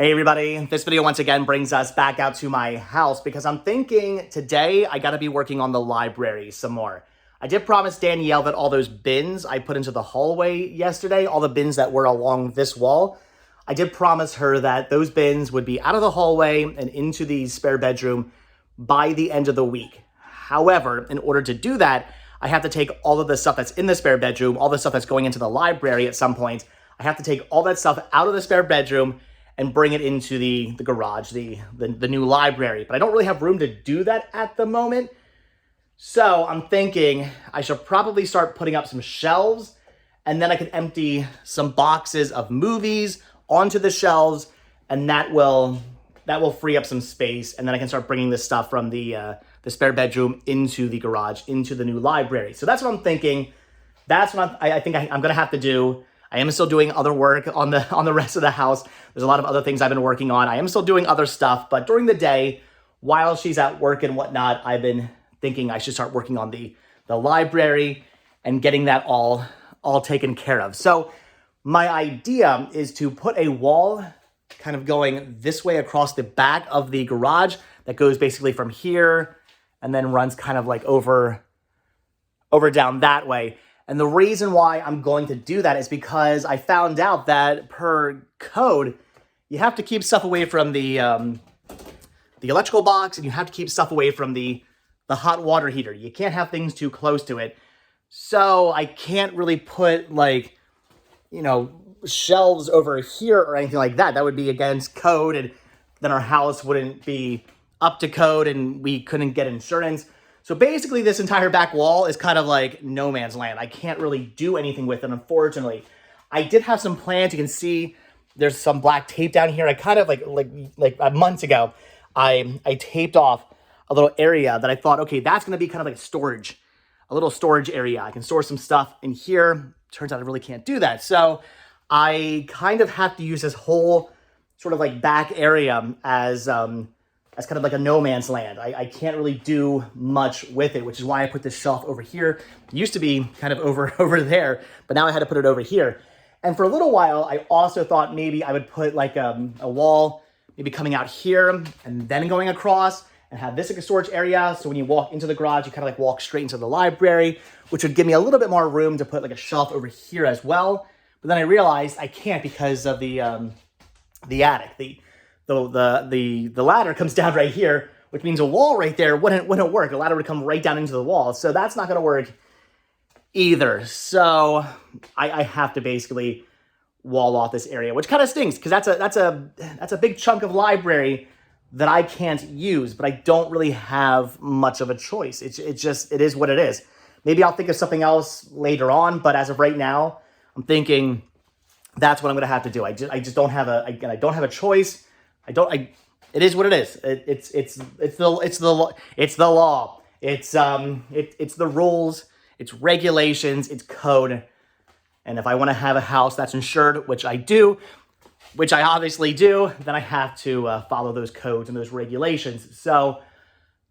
Hey everybody, this video once again brings us back out to my house because I'm thinking today I gotta be working on the library some more. I did promise Danielle that all those bins I put into the hallway yesterday, all the bins that were along this wall, I did promise her that those bins would be out of the hallway and into the spare bedroom by the end of the week. However, in order to do that, I have to take all of the stuff that's in the spare bedroom, all the stuff that's going into the library at some point. I have to take all that stuff out of the spare bedroom and bring it into the garage, the new library. But I don't really have room to do that at the moment. So I'm thinking I should probably start putting up some shelves, and then I can empty some boxes of movies onto the shelves, and that will free up some space, and then I can start bringing this stuff from the spare bedroom into the garage, into the new library. So that's what I'm thinking. That's what I think I'm gonna have to do. I am still doing other work on the rest of the house. There's a lot of other things I've been working on. I am still doing other stuff, but during the day, while she's at work and whatnot, I've been thinking I should start working on the library and getting that all taken care of. So my idea is to put a wall kind of going this way across the back of the garage that goes basically from here and then runs kind of like over down that way. And the reason why I'm going to do that is because I found out that per code, you have to keep stuff away from the electrical box, and you have to keep stuff away from the hot water heater. You can't have things too close to it. So I can't really put shelves over here or anything like that. That would be against code, and then our house wouldn't be up to code and we couldn't get insurance. So basically this entire back wall is kind of like no man's land. I can't really do anything with it, unfortunately. I did have some plans. You can see there's some black tape down here. I kind of like months ago, I taped off a little area that I thought, okay, that's going to be kind of like a little storage area. I can store some stuff in here. Turns out I really can't do that. So I kind of have to use this whole sort of like back area as kind of like a no man's land. I can't really do much with it, which is why I put this shelf over here. It used to be kind of over there, but now I had to put it over here. And for a little while, I also thought maybe I would put like a wall maybe coming out here and then going across and have this like a storage area. So when you walk into the garage, you kind of like walk straight into the library, which would give me a little bit more room to put like a shelf over here as well. But then I realized I can't because of the attic. The ladder comes down right here, which means a wall right there wouldn't work. The ladder would come right down into the wall. So that's not going to work either. So I have to basically wall off this area, which kind of stinks because that's a big chunk of library that I can't use, but I don't really have much of a choice. It is what it is. Maybe I'll think of something else later on, but as of right now, I'm thinking that's what I'm going to have to do. I just don't have I don't have a choice. It is what it is. It's the law. It's the rules. It's regulations. It's code. And if I want to have a house that's insured, which I do, which I obviously do, then I have to follow those codes and those regulations. So,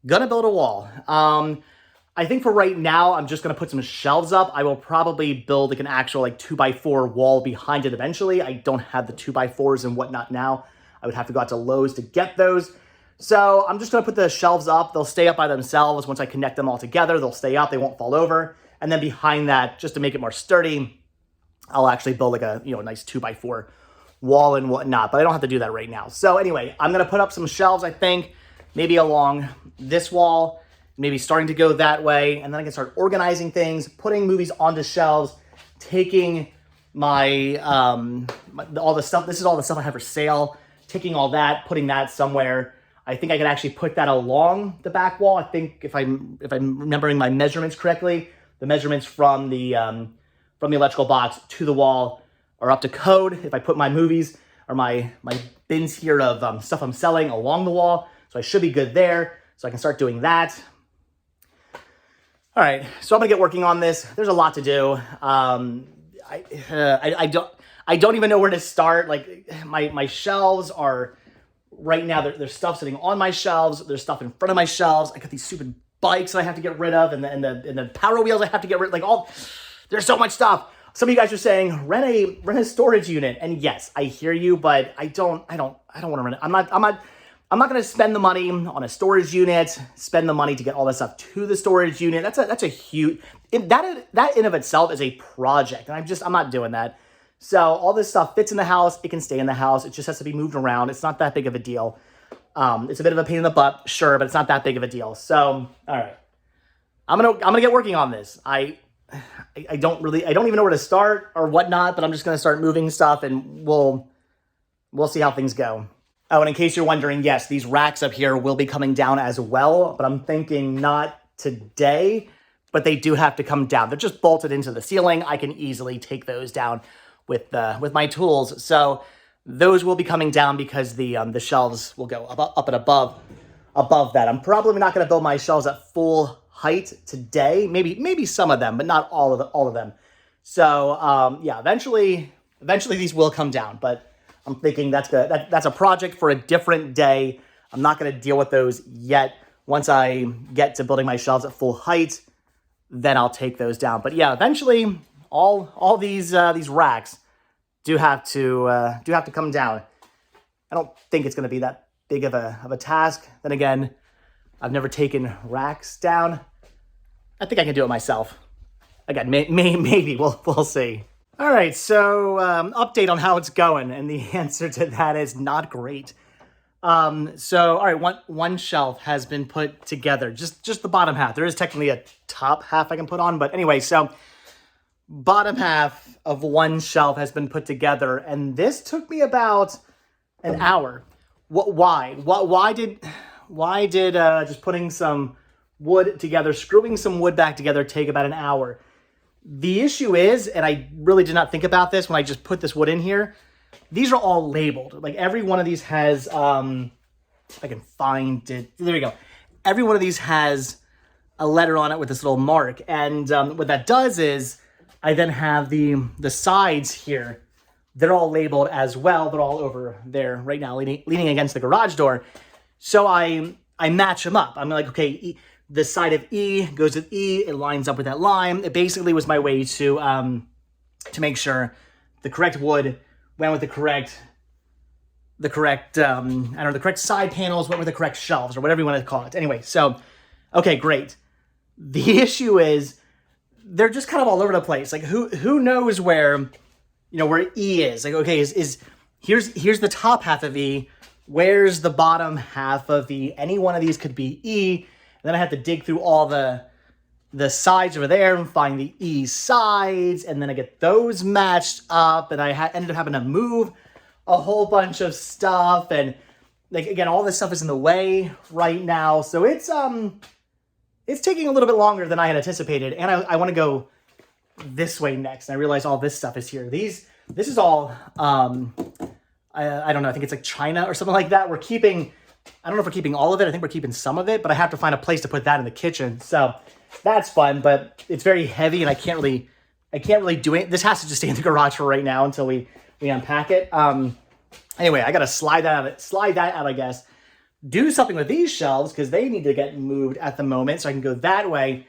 gonna build a wall. I think for right now, I'm just gonna put some shelves up. I will probably build like an actual 2x4 wall behind it eventually. I don't have the 2x4s and whatnot now. I would have to go out to Lowe's to get those. So I'm just gonna put the shelves up. They'll stay up by themselves. Once I connect them all together, they'll stay up, they won't fall over. And then behind that, just to make it more sturdy, I'll actually build like a nice 2x4 wall and whatnot, but I don't have to do that right now. So anyway, I'm gonna put up some shelves, I think, maybe along this wall, maybe starting to go that way, and then I can start organizing things, putting movies onto shelves, taking my, all the stuff, this is all the stuff I have for sale, taking all that, putting that somewhere. I think I could actually put that along the back wall. I think if I'm remembering my measurements correctly, the measurements from the electrical box to the wall are up to code. If I put my movies or my bins here of stuff I'm selling along the wall, so I should be good there. So I can start doing that. All right, so I'm gonna get working on this. There's a lot to do. I don't even know where to start. Like my shelves are right now. There's stuff sitting on my shelves. There's stuff in front of my shelves. I got these stupid bikes that I have to get rid of, and the power wheels I have to get rid of. There's so much stuff. Some of you guys are saying rent a storage unit, and yes, I hear you, but I don't want to rent it. I'm not going to spend the money on a storage unit, spend the money to get all this stuff to the storage unit. That's a huge, that in of itself is a project, and I'm not doing that. So all this stuff fits in the house. It can stay in the house. It just has to be moved around. It's not that big of a deal. It's a bit of a pain in the butt, sure, but it's not that big of a deal. So, all right, I'm gonna get working on this. I don't even know where to start or whatnot, but I'm just gonna start moving stuff, and we'll see how things go. Oh, and in case you're wondering, yes, these racks up here will be coming down as well, but I'm thinking not today, but they do have to come down. They're just bolted into the ceiling. I can easily take those down with my tools. So those will be coming down because the shelves will go up and above that. I'm probably not going to build my shelves at full height today. Maybe some of them, but not all of them. So yeah, eventually these will come down, but I'm thinking that's a project for a different day. I'm not going to deal with those yet. Once I get to building my shelves at full height, then I'll take those down. But yeah, eventually all these racks do have to come down. I don't think it's going to be that big of a task. Then again, I've never taken racks down. I think I can do it myself. Again, maybe we'll see. All right, so update on how it's going, and the answer to that is not great. So all right, one shelf has been put together, just the bottom half. There is technically a top half I can put on, but anyway, so bottom half of one shelf has been put together, and this took me about an hour. Why did just putting some wood together, screwing some wood back together take about an hour? The issue is, and I really did not think about this when I just put this wood in here, these are all labeled. Like every one of these has, if I can find it, there we go. Every one of these has a letter on it with this little mark. And what that does is I then have the sides here. They're all labeled as well. They're all over there right now, leaning against the garage door. So I match them up. I'm like, okay, the side of E goes with E. It lines up with that line. It basically was my way to make sure the correct wood went with the correct the correct side panels went with the correct shelves, or whatever you want to call it. Anyway, so okay, great. The issue is they're just kind of all over the place. Like who knows where E is? Like, okay, here's the top half of E. Where's the bottom half of E? Any one of these could be E. And then I have to dig through all the sides over there and find the E sides, and then I get those matched up, and I ended up having to move a whole bunch of stuff, and like again, all this stuff is in the way right now, so it's taking a little bit longer than I had anticipated, and I want to go this way next, and I realize all this stuff is here. This is all I don't know, I think it's like China or something like that. I don't know if we're keeping all of it. I think we're keeping some of it, but I have to find a place to put that in the kitchen. So that's fun, but it's very heavy, and I can't really do it. This has to just stay in the garage for right now until we unpack it. Anyway, I got to slide that out, I guess. Do something with these shelves because they need to get moved at the moment, so I can go that way.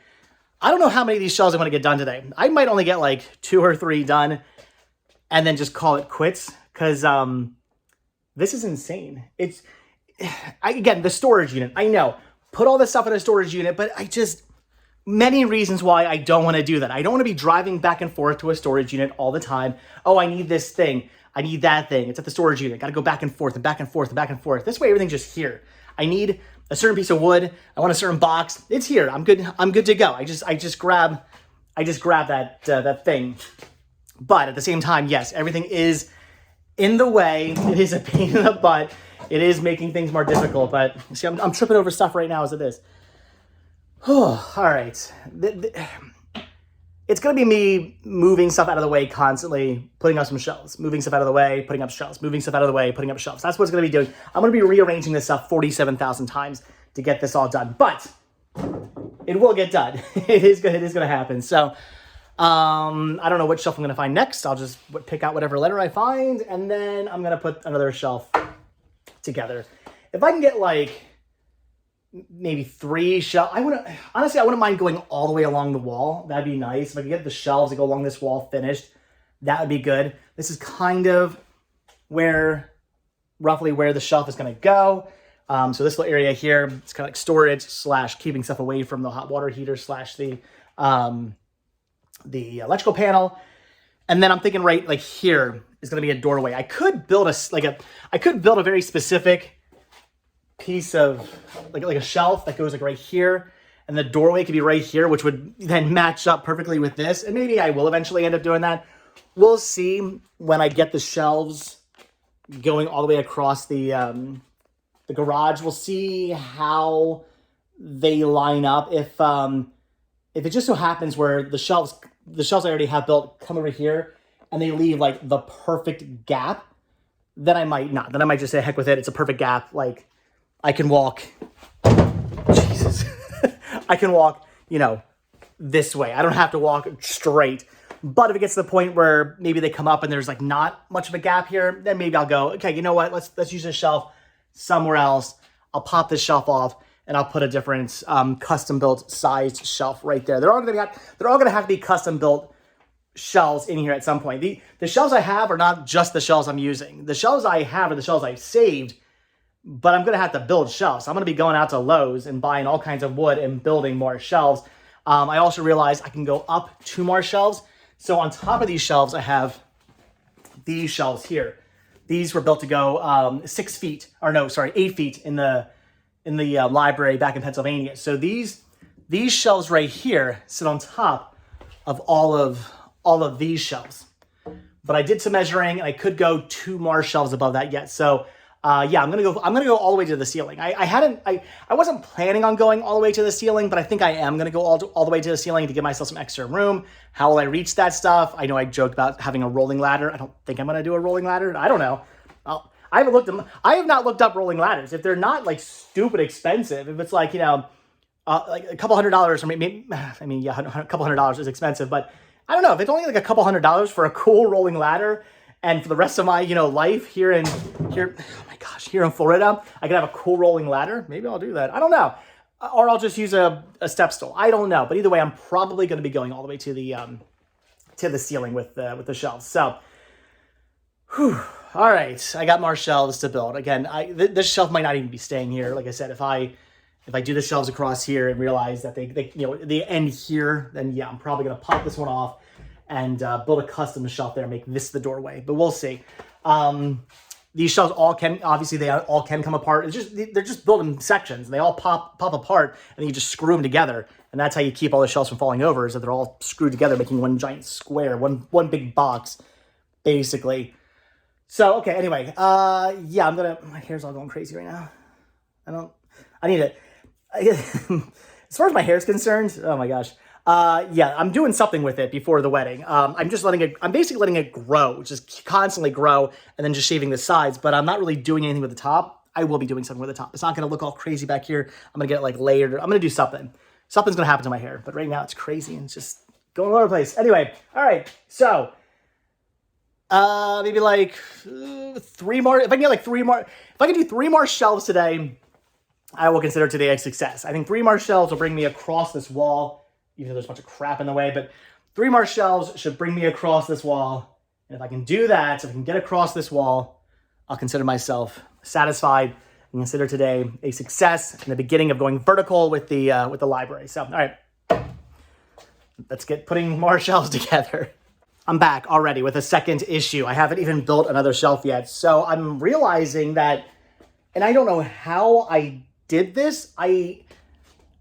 I don't know how many of these shelves I'm going to get done today. I might only get like 2 or 3 done and then just call it quits because this is insane. Again, the storage unit, I know. Put all this stuff in a storage unit, but many reasons why I don't want to do that. I don't want to be driving back and forth to a storage unit all the time. Oh, I need this thing. I need that thing. It's at the storage unit. Got to go back and forth and back and forth and back and forth. This way, everything's just here. I need a certain piece of wood. I want a certain box. It's here. I'm good to go. I just grab that thing. But at the same time, yes, everything is in the way. It is a pain in the butt. It is making things more difficult, but see, I'm tripping over stuff right now as it is. All right. It's going to be me moving stuff out of the way constantly, putting up some shelves, moving stuff out of the way, putting up shelves, moving stuff out of the way, putting up shelves. That's what it's going to be doing. I'm going to be rearranging this stuff 47,000 times to get this all done, but it will get done. It is going to happen. So I don't know what shelf I'm going to find next. I'll just pick out whatever letter I find, and then I'm going to put another shelf together. If I can get like maybe 3 shelves. Honestly, I wouldn't mind going all the way along the wall. That'd be nice. If I could get the shelves that go along this wall finished, that would be good. This is kind of roughly where the shelf is going to go. So this little area here, it's kind of like storage / keeping stuff away from the hot water heater / the electrical panel. And then I'm thinking right like here is going to be a doorway. I could build a very specific piece of like a shelf that goes like right here, and the doorway could be right here, which would then match up perfectly with this. And maybe I will eventually end up doing that. We'll see when I get the shelves going all the way across the garage. We'll see how they line up. If it just so happens where the shelves I already have built come over here and they leave like the perfect gap, then I might not. Then I might just say heck with it. It's a perfect gap. Like I can walk, Jesus, I can walk, this way. I don't have to walk straight. But if it gets to the point where maybe they come up and there's like not much of a gap here, then maybe I'll go, okay, you know what? Let's use this shelf somewhere else. I'll pop this shelf off and I'll put a different custom built sized shelf right there. They're all going to have to be custom built shelves in here at some point. The shelves I have are not just the shelves I'm using. The shelves I have are the shelves I've saved, but I'm going to have to build shelves. I'm going to be going out to Lowe's and buying all kinds of wood and building more shelves. I also realized I can go up 2 more shelves. So on top of these shelves, I have these shelves here. These were built to go 8 feet in the library back in Pennsylvania. So these shelves right here sit on top of all of these shelves. But I did some measuring and I could go 2 more shelves above that yet. So yeah, I'm gonna go all the way to the ceiling. I wasn't planning on going all the way to the ceiling, but I think I am gonna go all the way to the ceiling to give myself some extra room. How will I reach that stuff? I know I joked about having a rolling ladder. I don't think I'm gonna do a rolling ladder. I don't know. I have not looked up rolling ladders. If they're not like stupid expensive, if it's like, like a couple $100 or maybe, a couple $100 is expensive, but I don't know if it's only like a couple $100 for a cool rolling ladder. And for the rest of my, life here in Florida, I could have a cool rolling ladder. Maybe I'll do that. I don't know. Or I'll just use a step stool. I don't know. But either way, I'm probably going to be going all the way to the ceiling with the shelves. So, all right. I got more shelves to build. Again, this shelf might not even be staying here. Like I said, if I do the shelves across here and realize that they end here, then yeah, I'm probably going to pop this one off and build a custom shelf there and make this the doorway. But we'll see. These shelves all can come apart. They're just built in sections. They all pop apart, and then you just screw them together. And that's how you keep all the shelves from falling over, is that they're all screwed together, making one giant square, one big box, basically. So, okay, anyway. Yeah, my hair's all going crazy right now. I need it. As far as my hair is concerned, oh my gosh. Yeah, I'm doing something with it before the wedding. I'm basically letting it grow, just constantly grow, and then just shaving the sides, but I'm not really doing anything with the top. I will be doing something with the top. It's not going to look all crazy back here. I'm going to get it like layered. I'm going to do something. Something's going to happen to my hair, but right now it's crazy and it's just going all over the place. Anyway, all right, so maybe like 3 more. If I can get like 3 more, if I can do 3 more shelves today, I will consider today a success. I think 3 more shelves will bring me across this wall, even though there's a bunch of crap in the way, but 3 more shelves should bring me across this wall. And if I can do that, if I can get across this wall, I'll consider myself satisfied and consider today a success in the beginning of going vertical with the library. So, all right, let's get putting more shelves together. I'm back already with a second issue. I haven't even built another shelf yet. So I'm realizing that, and I don't know how I did this. I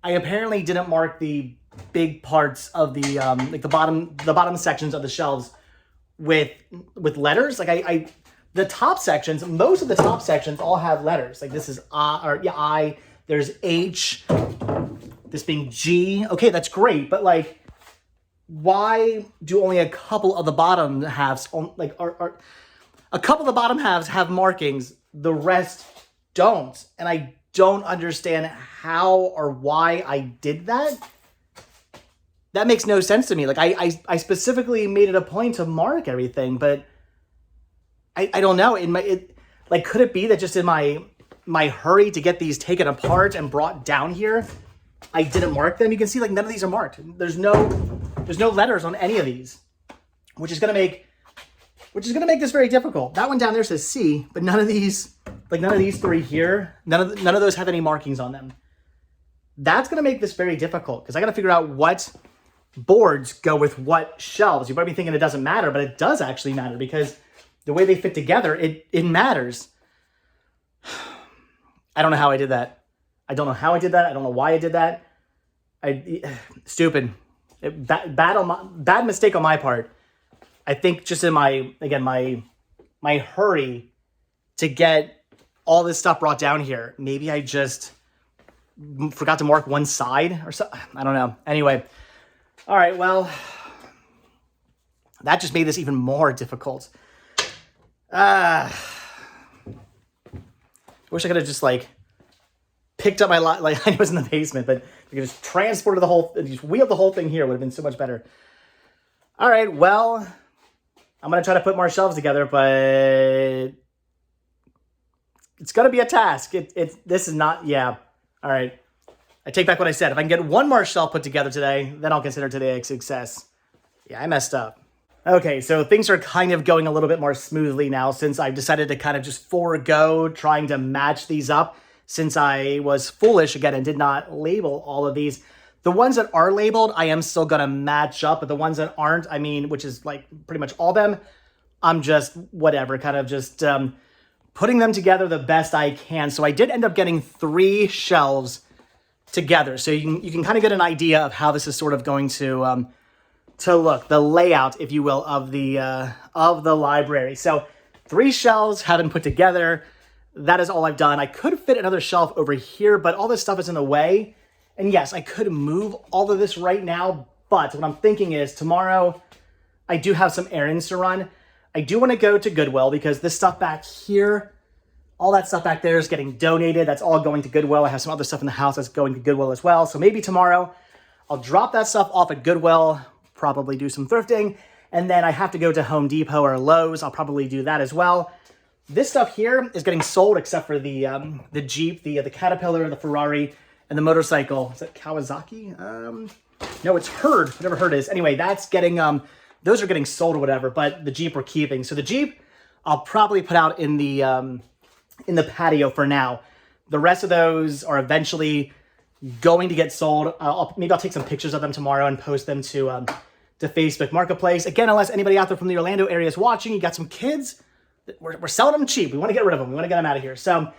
apparently didn't mark the big parts of the like the bottom sections of the shelves with letters. Like the top sections, most of the top sections all have letters. Like this is I, there's H, this being G. Okay, that's great, but like, why do only a couple of the bottom halves are a couple of the bottom halves have markings, the rest don't? And I don't understand how or why I did that. That makes no sense to me. Like I specifically made it a point to mark everything, but I don't know. Could it be that just in my my hurry to get these taken apart and brought down here, I didn't mark them. You can see like none of these are marked. There's no letters on any of these, which is gonna make this very difficult. That one down there says C, but none of these three here, none of those have any markings on them. That's gonna make this very difficult because I gotta figure out what boards go with what shelves. You might be thinking it doesn't matter, but it does actually matter because the way they fit together, it matters. I don't know how I did that. I don't know how I did that. I don't know why I did that. Stupid. Bad mistake on my part. I think just in my hurry to get all this stuff brought down here, maybe I just forgot to mark one side or so. I don't know. Anyway, all right, well, that just made this even more difficult. I wish I could have just picked up my lot, I was in the basement, but we could just transported just wheeled the whole thing here. Would have been so much better. All right, well, I'm gonna try to put more shelves together, but it's gonna be a task. This is not, yeah. All right, I take back what I said. If I can get one more shelf put together today, then I'll consider today a success. Yeah, I messed up. Okay, so things are kind of going a little bit more smoothly now since I've decided to kind of just forego trying to match these up since I was foolish again and did not label all of these. The ones that are labeled, I am still gonna match up, but the ones that aren't, I mean, which is pretty much all them, I'm just whatever, kind of just putting them together the best I can. So I did end up getting 3 shelves together. So you can kind of get an idea of how this is sort of going to look, the layout, if you will, of the library. So 3 shelves have been put together. That is all I've done. I could fit another shelf over here, but all this stuff is in the way. And yes, I could move all of this right now, but what I'm thinking is tomorrow I do have some errands to run. I do want to go to Goodwill because this stuff back here, all that stuff back there is getting donated. That's all going to Goodwill. I have some other stuff in the house that's going to Goodwill as well. So maybe tomorrow I'll drop that stuff off at Goodwill, probably do some thrifting, and then I have to go to Home Depot or Lowe's. I'll probably do that as well. This stuff here is getting sold except for the Jeep, the Caterpillar, the Ferrari, and the motorcycle. Is that Kawasaki? No, it's Herd, whatever Herd is. Anyway, that's getting, those are getting sold or whatever, but the Jeep we're keeping. So the Jeep, I'll probably put out in the patio for now. The rest of those are eventually going to get sold. Maybe I'll take some pictures of them tomorrow and post them to Facebook Marketplace. Again, unless anybody out there from the Orlando area is watching, you got some kids, we're selling them cheap. We want to get rid of them. We want to get them out of here. So,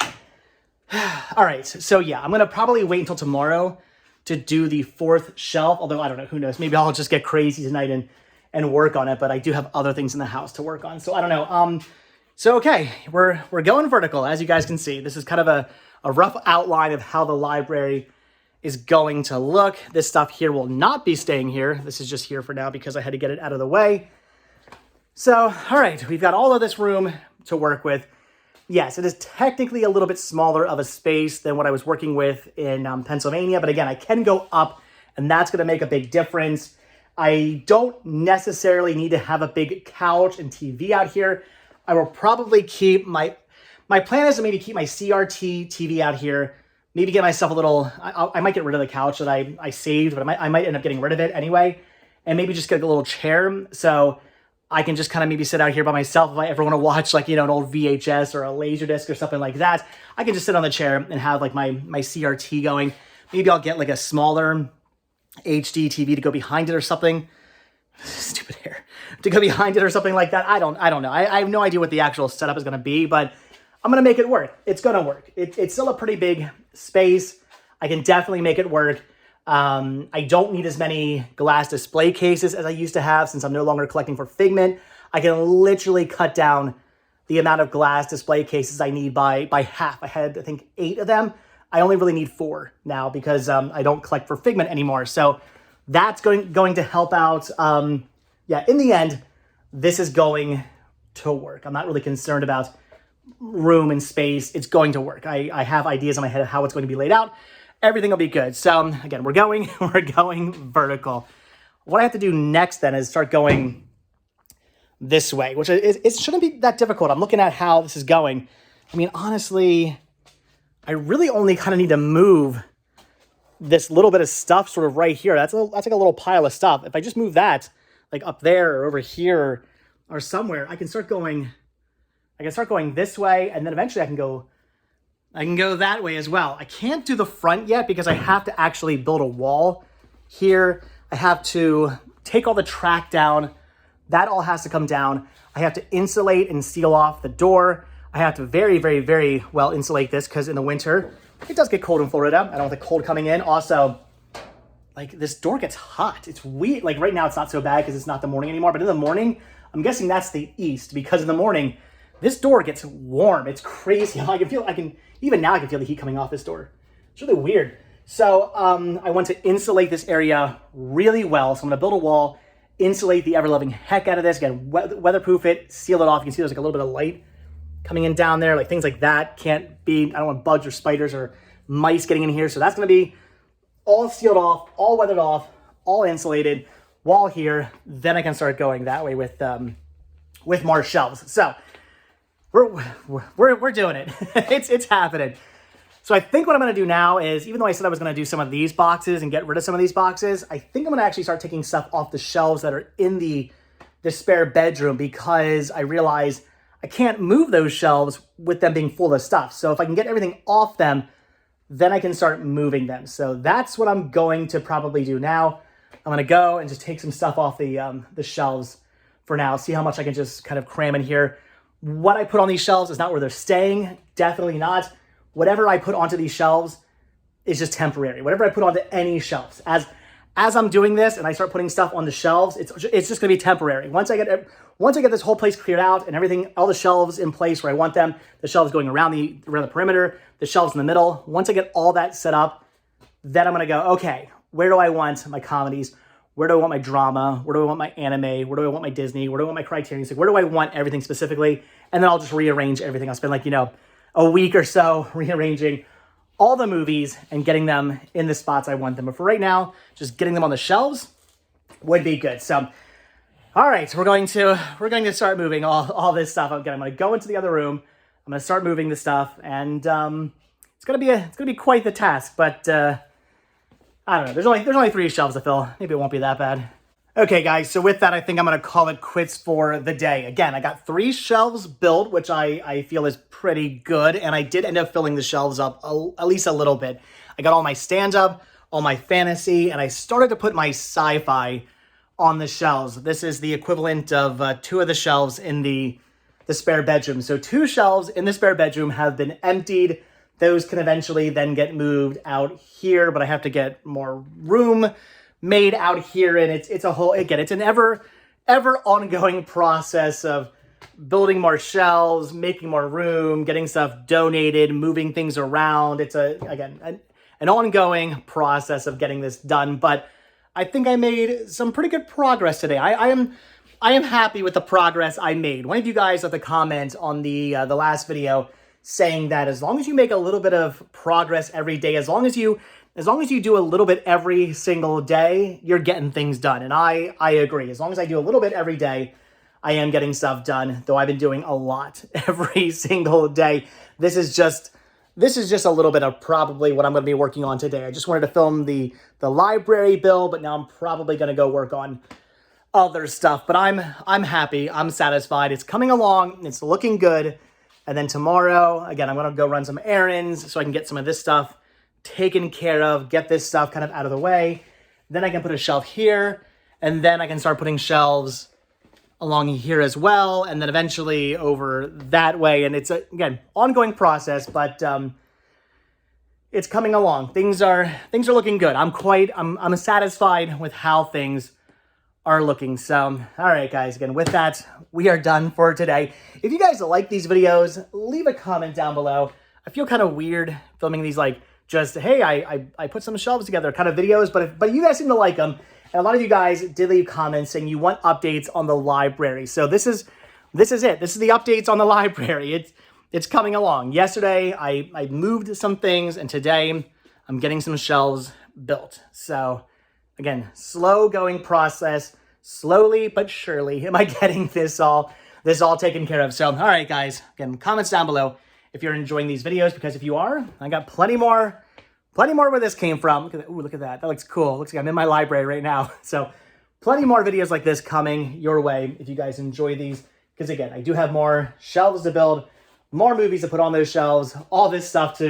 all right. So yeah, I'm going to probably wait until tomorrow to do the 4th shelf. Although I don't know, who knows? Maybe I'll just get crazy tonight and work on it. But I do have other things in the house to work on. So I don't know. So okay, we're going vertical. As you guys can see, this is kind of a rough outline of how the library is going to look. This stuff here will not be staying here. This is just here for now because I had to get it out of the way. So, all right, we've got all of this room to work with. Yes, it is technically a little bit smaller of a space than what I was working with in Pennsylvania. But again, I can go up, and that's going to make a big difference. I don't necessarily need to have a big couch and TV out here. I will probably keep my plan is to maybe keep my CRT TV out here. Maybe get myself a little, I might get rid of the couch that I saved, but I might end up getting rid of it anyway. And maybe just get a little chair so I can just kind of maybe sit out here by myself if I ever want to watch an old VHS or a Laserdisc or something like that. I can just sit on the chair and have my CRT going. Maybe I'll get a smaller HD TV to go behind it or something. Stupid hair. To go behind it or something like that. I don't know. I have no idea what the actual setup is going to be, but I'm going to make it work. It's going to work. It's still a pretty big space. I can definitely make it work. I don't need as many glass display cases as I used to have since I'm no longer collecting for Figment. I can literally cut down the amount of glass display cases I need by half. I had, I think, 8 of them. I only really need 4 now because I don't collect for Figment anymore. So that's going to help out. Yeah, in the end, this is going to work. I'm not really concerned about room and space. It's going to work. I have ideas in my head of how it's going to be laid out. Everything will be good. So again, we're going vertical. What I have to do next then is start going this way, which it shouldn't be that difficult. I'm looking at how this is going. I mean, honestly, I really only kind of need to move this little bit of stuff sort of right here. That's like a little pile of stuff. If I just move that like up there or over here or somewhere, I can start going this way, and then eventually I can go that way as well. I can't do the front yet because I have to actually build a wall here. I have to take all the track down. That all has to come down. I have to insulate and seal off the door. I have to very, very, very well insulate this because in the winter, it does get cold in Florida. I don't want the cold coming in. Also, like this door gets hot. It's weird. Like right now it's not so bad because it's not the morning anymore. But in the morning, I'm guessing that's the east because in the morning, this door gets warm. It's crazy. Even now I can feel the heat coming off this door. It's really weird. So I want to insulate this area really well. So I'm gonna build a wall, insulate the ever-loving heck out of this. Again, weatherproof it, seal it off. You can see there's like a little bit of light coming in down there, like things like that can't be, I don't want bugs or spiders or mice getting in here. So that's gonna be all sealed off, all weathered off, all insulated, wall here. Then I can start going that way with more shelves. So we're doing it. It's happening. So I think what I'm gonna do now is, even though I said I was gonna do some of these boxes and get rid of some of these boxes, I think I'm gonna actually start taking stuff off the shelves that are in the spare bedroom because I realize I can't move those shelves with them being full of stuff. So if I can get everything off them, then I can start moving them. So that's what I'm going to probably do now. I'm gonna go and just take some stuff off the shelves for now, see how much I can just kind of cram in here. What I put on these shelves is not where they're staying, definitely not. Whatever I put onto these shelves is just temporary. Whatever I put onto any shelves. As I'm doing this and I start putting stuff on the shelves, it's just gonna be temporary. Once I get this whole place cleared out and everything, all the shelves in place where I want them, the shelves going around the perimeter, the shelves in the middle, once I get all that set up, then I'm gonna go, okay, where do I want my comedies? Where do I want my drama? Where do I want my anime? Where do I want my Disney? Where do I want my Criterion? Where do I want everything specifically? And then I'll just rearrange everything. I'll spend a week or so rearranging all the movies and getting them in the spots I want them. But for right now, just getting them on the shelves would be good. So, all right, we're going to start moving all this stuff. Again, I'm going to go into the other room. I'm going to start moving the stuff, and it's going to be quite the task. But I don't know. There's only 3 shelves to fill. Maybe it won't be that bad. Okay, guys, so with that, I think I'm going to call it quits for the day. Again, I got 3 shelves built, which I feel is pretty good, and I did end up filling the shelves up at least a little bit. I got all my stand-up, all my fantasy, and I started to put my sci-fi on the shelves. This is the equivalent of 2 of the shelves in the spare bedroom. So 2 shelves in the spare bedroom have been emptied. Those can eventually then get moved out here, but I have to get more room made out here, and it's a whole, again, it's an ever ongoing process of building more shelves, making more room, getting stuff donated, moving things around. It's an ongoing process of getting this done, but I think I made some pretty good progress today. I am happy with the progress I made. One of you guys left a comment on the last video saying that as long as you make a little bit of progress every day, as long as you do a little bit every single day, you're getting things done. And I agree. As long as I do a little bit every day, I am getting stuff done, though I've been doing a lot every single day. This is just a little bit of probably what I'm going to be working on today. I just wanted to film the library build, but now I'm probably going to go work on other stuff. But I'm happy. I'm satisfied. It's coming along. It's looking good. And then tomorrow, again, I'm going to go run some errands so I can get some of this stuff taken care of, get this stuff kind of out of the way. Then I can put a shelf here, and then I can start putting shelves along here as well, and then eventually over that way. And it's, again, ongoing process, but it's coming along. Things are looking good. I'm satisfied with how things are looking. So, all right, guys, again, with that, we are done for today. If you guys like these videos, leave a comment down below. I feel kind of weird filming these, like, just, hey, I put some shelves together kind of videos, but you guys seem to like them. And a lot of you guys did leave comments saying you want updates on the library. So this is it. This is the updates on the library. It's coming along. Yesterday, I moved some things, and today I'm getting some shelves built. So again, slow going process, slowly but surely am I getting this all taken care of. So, all right, guys, again, comments down below. if you're enjoying these videos, because if you are, I got plenty more where this came from. Look at that. Ooh, look at that. That looks cool. Looks like I'm in my library right now. So plenty more videos like this coming your way if you guys enjoy these. Because again, I do have more shelves to build, more movies to put on those shelves, all this stuff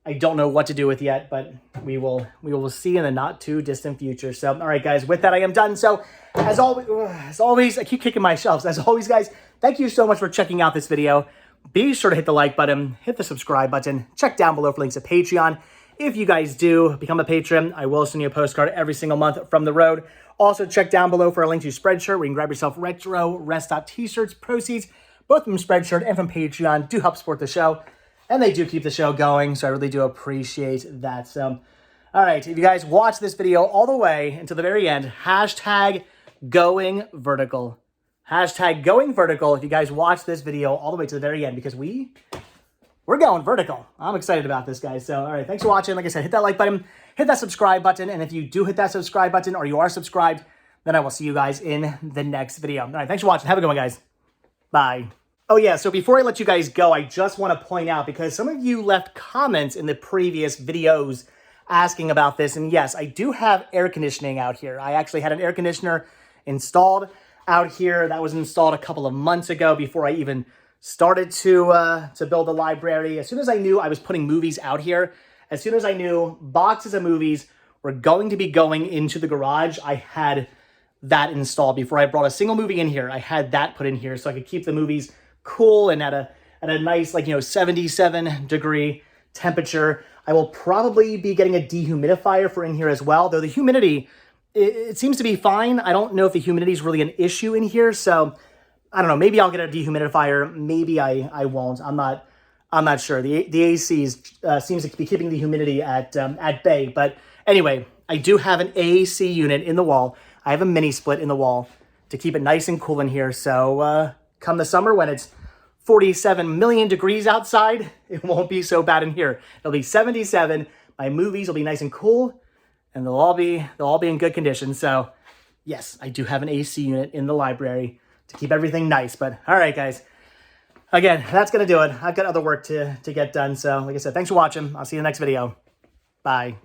I don't know what to do with yet, but we will see in the not too distant future. So, all right, guys, with that, I am done. So, as always, I keep kicking my shelves. As always, guys, thank you so much for checking out this video. Be sure to hit the like button, hit the subscribe button, check down below for links to Patreon. If you guys do become a patron, I will send you a postcard every single month from the road. Also, check down below for a link to Spreadshirt, where you can grab yourself retro Rest Stop t-shirts. Proceeds, both from Spreadshirt and from Patreon, do help support the show. And they do keep the show going, so I really do appreciate that. So, all right, if you guys watch this video all the way until the very end, hashtag going vertical. Hashtag going vertical if you guys watch this video all the way to the very end, because we're going vertical. I'm excited about this, guys. So, all right, thanks for watching. Like I said, hit that like button, hit that subscribe button, and if you do hit that subscribe button or you are subscribed, then I will see you guys in the next video. All right, thanks for watching. Have a good one, guys. Bye. Oh yeah, so before I let you guys go, I just want to point out, because some of you left comments in the previous videos asking about this, and yes, I do have air conditioning out here. I actually had an air conditioner installed out here. That was installed a couple of months ago before I even started to build the library. As soon as I knew I was putting movies out here, as soon as I knew boxes of movies were going to be going into the garage, I had that installed. Before I brought a single movie in here, I had that put in here so I could keep the movies cool and at a nice, 77 degree temperature. I will probably be getting a dehumidifier for in here as well, though the humidity, it seems to be fine. I don't know if the humidity is really an issue in here, so I don't know. Maybe I'll get a dehumidifier. Maybe I won't. I'm not sure. The AC seems to be keeping the humidity at bay. But anyway, I do have an AC unit in the wall. I have a mini split in the wall to keep it nice and cool in here. So come the summer when it's 47 million degrees outside, it won't be so bad in here. It'll be 77. My movies will be nice and cool, and they'll all be in good condition. So yes, I do have an AC unit in the library to keep everything nice. But all right, guys. Again, that's going to do it. I've got other work to get done. So like I said, thanks for watching. I'll see you in the next video. Bye.